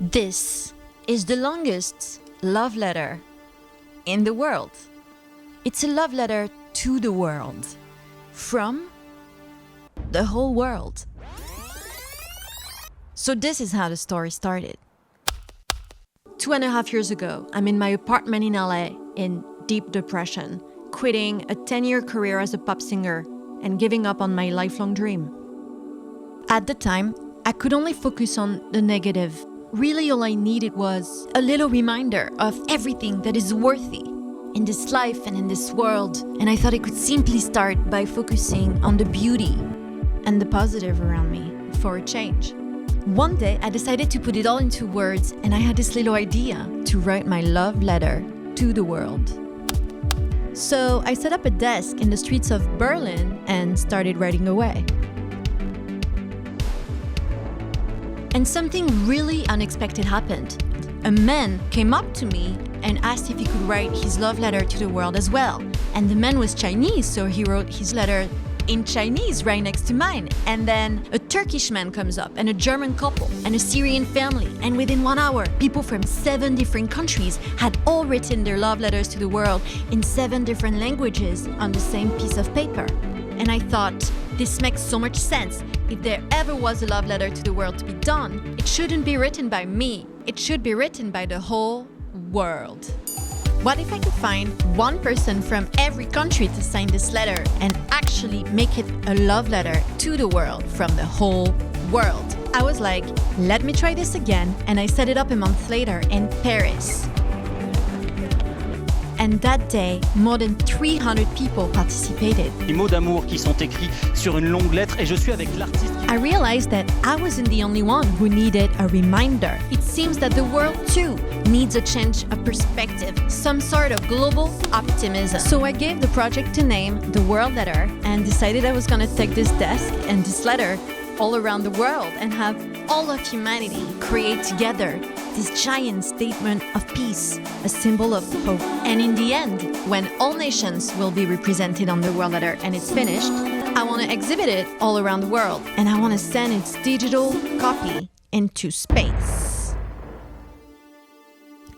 This is the longest love letter in the world. It's a love letter to the world, from the whole world. So this is how the story started. 2.5 years ago, I'm in my apartment in LA in deep depression, quitting a 10-year career as a pop singer and giving up on my lifelong dream. At the time, I could only focus on the negative. Really, all I needed was a little reminder of everything that is worthy in this life and in this world. And I thought I could simply start by focusing on the beauty and the positive around me for a change. One day, I decided to put it all into words, and I had this little idea to write my love letter to the world. So I set up a desk in the streets of Berlin and started writing away. And something really unexpected happened. A man came up to me and asked if he could write his love letter to the world as well. And the man was Chinese, so he wrote his letter in Chinese right next to mine. And then a Turkish man comes up, and a German couple, and a Syrian family. And within 1 hour, people from 7 different countries had all written their love letters to the world in 7 different languages on the same piece of paper. And I thought, this makes so much sense. If there ever was a love letter to the world to be done, it shouldn't be written by me. It should be written by the whole world. What if I could find one person from every country to sign this letter and actually make it a love letter to the world from the whole world? I was like, let me try this again, and I set it up a month later in Paris. And that day, more than 300 people participated. Les mots d'amour qui sont écrits sur une longue lettre, et je suis avec l'artiste. I realized that I wasn't the only one who needed a reminder. It seems that the world too needs a change of perspective, some sort of global optimism. So I gave the project a name, The World Letter, and decided I was gonna take this desk and this letter all around the world and have all of humanity create together this giant statement of peace, a symbol of hope. And in the end, when all nations will be represented on the World Letter and it's finished, I want to exhibit it all around the world, and I want to send its digital copy into space.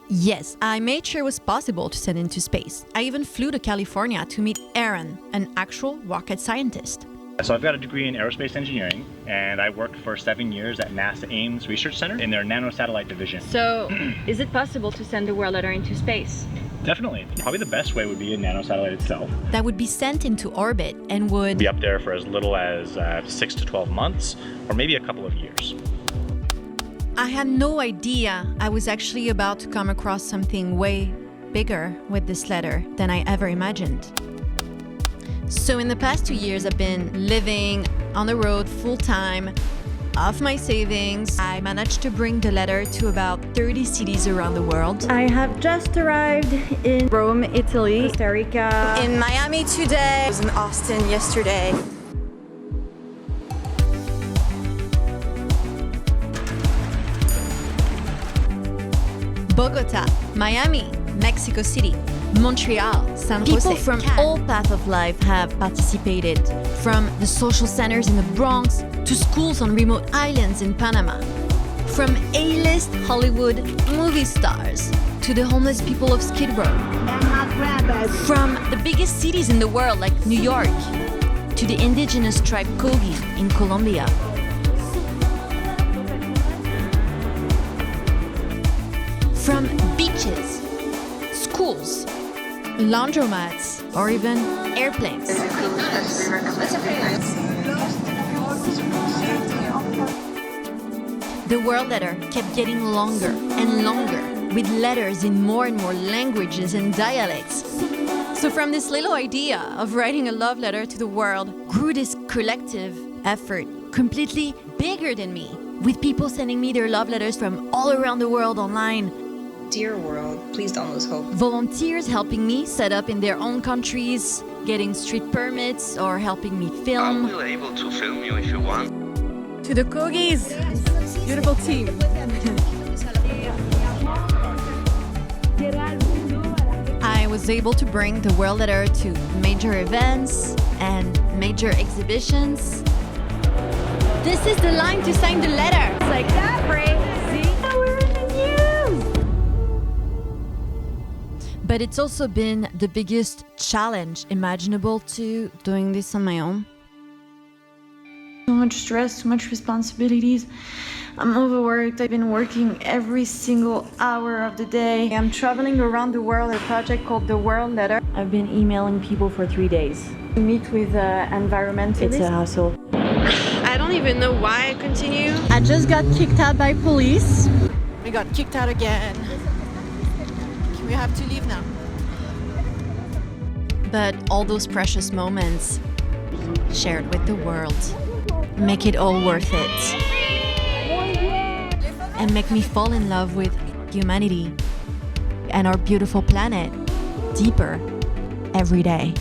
Yes, I made sure it was possible to send into space. I even flew to California to meet Aaron, an actual rocket scientist. So I've got a degree in aerospace engineering, and I worked for 7 years at NASA Ames Research Center in their nanosatellite division. So, is it possible to send the World Letter into space? Definitely. Probably the best way would be a nanosatellite itself. That would be sent into orbit and would Be up there for as little as 6 to 12 months, or maybe a couple of years. I had no idea I was actually about to come across something way bigger with this letter than I ever imagined. So in the past 2 years, I've been living on the road full-time, off my savings. I managed to bring the letter to about 30 cities around the world. I have just arrived in Rome, Italy, Costa Rica. In Miami today. I was in Austin yesterday. Bogota, Miami, Mexico City, Montreal, San Jose. People from all paths of life have participated, from the social centers in the Bronx to schools on remote islands in Panama, from A-list Hollywood movie stars to the homeless people of Skid Row, from the biggest cities in the world like New York to the indigenous tribe Kogi in Colombia. From beaches, schools, laundromats, or even airplanes. The World Letter kept getting longer and longer, with letters in more and more languages and dialects. So from this little idea of writing a love letter to the world grew this collective effort, completely bigger than me, with people sending me their love letters from all around the world online. Dear world, please don't lose hope. Volunteers helping me set up in their own countries, getting street permits, or helping me film. I'll be able to film you if you want. To the Kogis, beautiful team. I was able to bring the World Letter to major events and major exhibitions. This is the line to sign the letter. It's like that, right? See? But it's also been the biggest challenge imaginable to doing this on my own. So much stress, so much responsibilities. I'm overworked. I've been working every single hour of the day. I'm traveling around the world, a project called The World Letter. I've been emailing people for 3 days. To meet with environmentalists. It's a hassle. I don't even know why I continue. I just got kicked out by police. We got kicked out again. We have to leave now. But all those precious moments shared with the world make it all worth it. And make me fall in love with humanity and our beautiful planet deeper every day.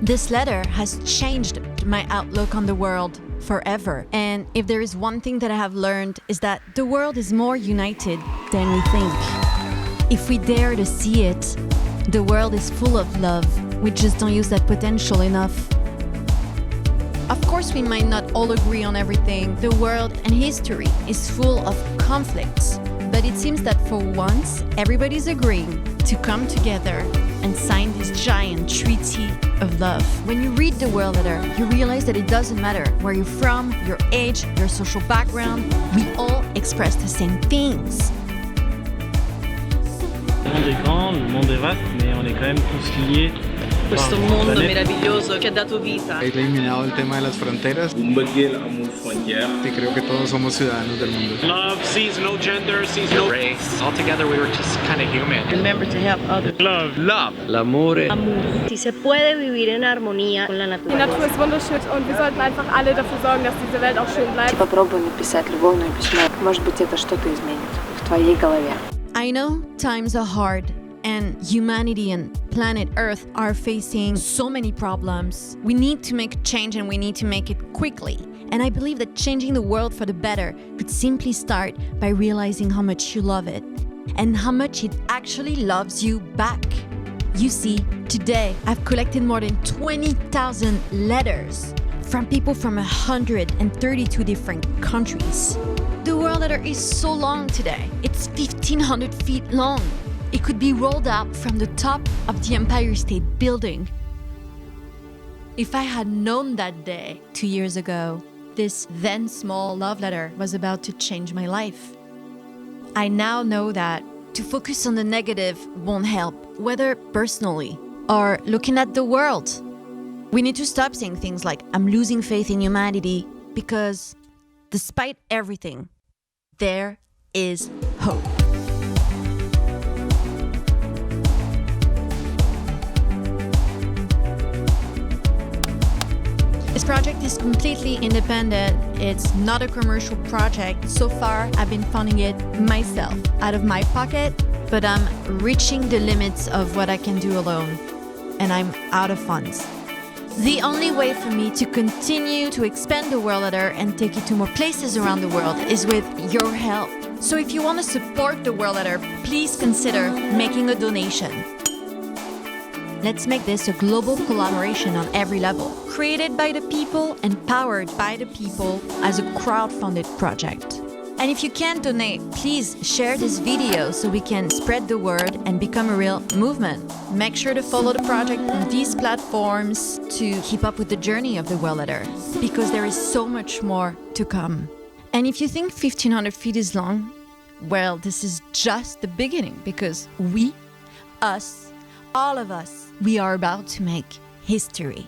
This letter has changed my outlook on the world forever. And if there is one thing that I have learned is that the world is more united than we think. If we dare to see it, the world is full of love. We just don't use that potential enough. Of course, we might not all agree on everything. The world and history is full of conflicts. But it seems that for once, everybody's agreeing to come together and sign this giant treaty of love. When you read the World Letter, you realize that it doesn't matter where you're from, your age, your social background. We all express the same things. Le monde est grand, le monde est vaste, mais on est quand même tous liés. Questo mondo meraviglioso che ha dato vita. He eliminado el tema de las fronteras y creo que todos somos ciudadanos del mundo. Love sees no gender, sees no race. All together we were just kind of human. Remember to help others. Love. Love. L'amore. Si se puede vivir en armonía con la Die naturaleza. Natur ist wunderschön und wir sollten einfach alle dafür sorgen, dass diese Welt auch schön bleibt. Попробуй написать любовное письмо. Может быть, это что-то изменит в твоей голове. I know times are hard and humanity and planet Earth are facing so many problems. We need to make a change and we need to make it quickly. And I believe that changing the world for the better could simply start by realizing how much you love it and how much it actually loves you back. You see, today I've collected more than 20,000 letters from people from 132 different countries. The World Letter is so long today. It's 1,500 feet long. It could be rolled out from the top of the Empire State Building. If I had known that day 2 years ago, this then small love letter was about to change my life. I now know that to focus on the negative won't help, whether personally or looking at the world. We need to stop saying things like, I'm losing faith in humanity, because despite everything, there is hope. This project is completely independent. It's not a commercial project. So far, I've been funding it myself, out of my pocket, but I'm reaching the limits of what I can do alone, and I'm out of funds. The only way for me to continue to expand the World Letter and take it to more places around the world is with your help. So if you want to support the World Letter, please consider making a donation. Let's make this a global collaboration on every level, created by the people and powered by the people as a crowd-funded project. And if you can't donate, please share this video so we can spread the word and become a real movement. Make sure to follow the project on these platforms to keep up with the journey of the World Letter, because there is so much more to come. And if you think 1,500 feet is long, well, this is just the beginning, because we, us, all of us, we are about to make history.